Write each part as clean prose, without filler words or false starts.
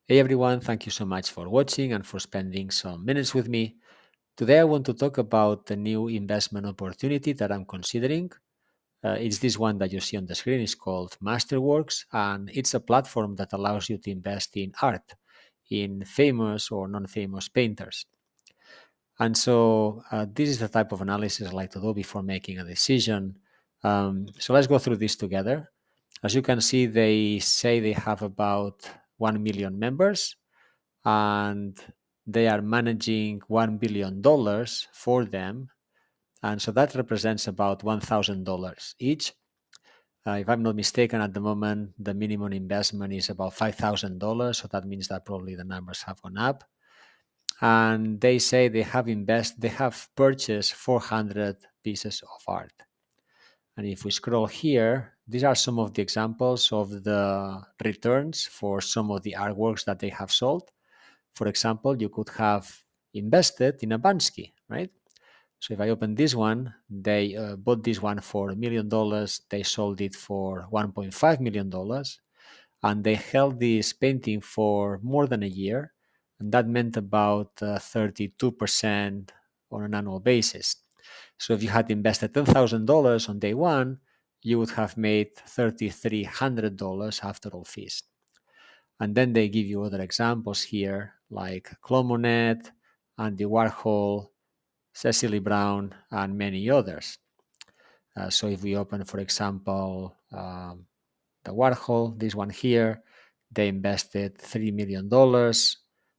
Hey everyone, thank you so much for watching and for spending some minutes with me. Today I want to talk about the new investment opportunity that I'm considering. It's this one that you see on the screen. It's called Masterworks, and it's a platform that allows you to invest in art, in famous or non-famous painters. And so this is the type of analysis I like to do before making a decision. So let's go through this together. As you can see, they say they have about 1 million members and they are managing $1 billion for them. And so that represents about $1,000 each. If I'm not mistaken, at the moment, the minimum investment is about $5,000. So that means that probably the numbers have gone up. And they say they have purchased 400 pieces of art. And if we scroll here, these are some of the examples of the returns for some of the artworks that they have sold. For example, you could have invested in a Bansky, right? So if I open this one, they bought this one for $1 million. They sold it for $1.5 million, and they held this painting for more than a year, and that meant about 32% on an annual basis. So if you had invested $10,000 on day one, you would have made $3,300 after all fees. And then they give you other examples here, like Claude Monet, Andy Warhol, Cecily Brown, and many others. So if we open, for example, the Warhol, this one here, they invested $3 million.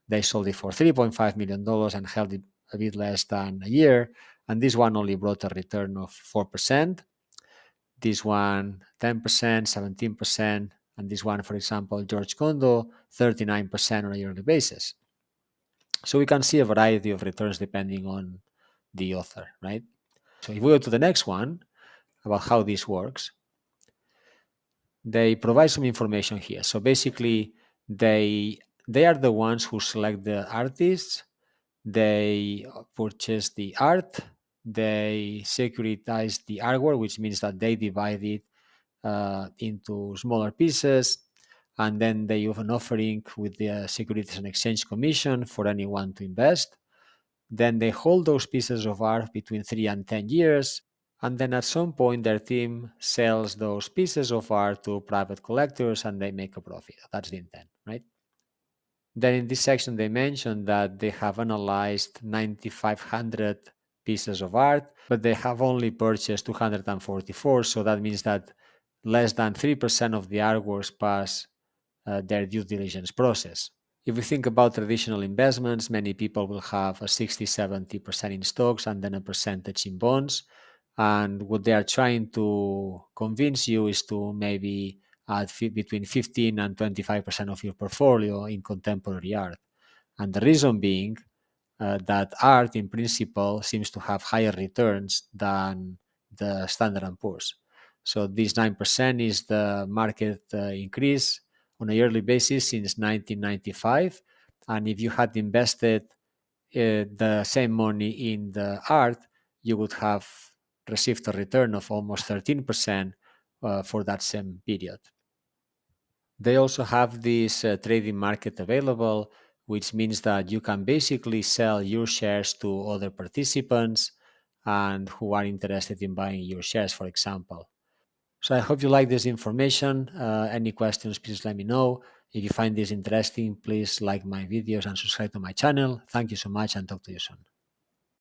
They sold it for $3.5 million and held it a bit less than a year. And this one only brought a return of 4%. This one, 10%, 17%. And this one, for example, George Condo, 39% on a yearly basis. So we can see a variety of returns depending on the author, right? So if we go to the next one about how this works, they provide some information here. So basically, they are the ones who select the artists, they purchase the art, they securitize the artwork, which means that they divide it into smaller pieces, and then they have an offering with the Securities and Exchange Commission for anyone to invest. Then they hold those pieces of art between 3 and 10 years. And then at some point, their team sells those pieces of art to private collectors and they make a profit. That's the intent, right? Then in this section, they mentioned that they have analyzed 9,500 pieces of art, but they have only purchased 244. So that means that less than 3% of the artworks pass their due diligence process. If we think about traditional investments, many people will have a 60-70% in stocks and then a percentage in bonds. And what they are trying to convince you is to maybe add between 15 and 25% of your portfolio in contemporary art. And the reason being that art in principle seems to have higher returns than the Standard & Poor's. So this 9% is the market increase on a yearly basis since 1995. And if you had invested the same money in the art, you would have received a return of almost 13% for that same period. They also have this trading market available, which means that you can basically sell your shares to other participants and who are interested in buying your shares, for example. So I hope you like this information. Any questions, please let me know. If you find this interesting, please like my videos and subscribe to my channel. Thank you so much and talk to you soon.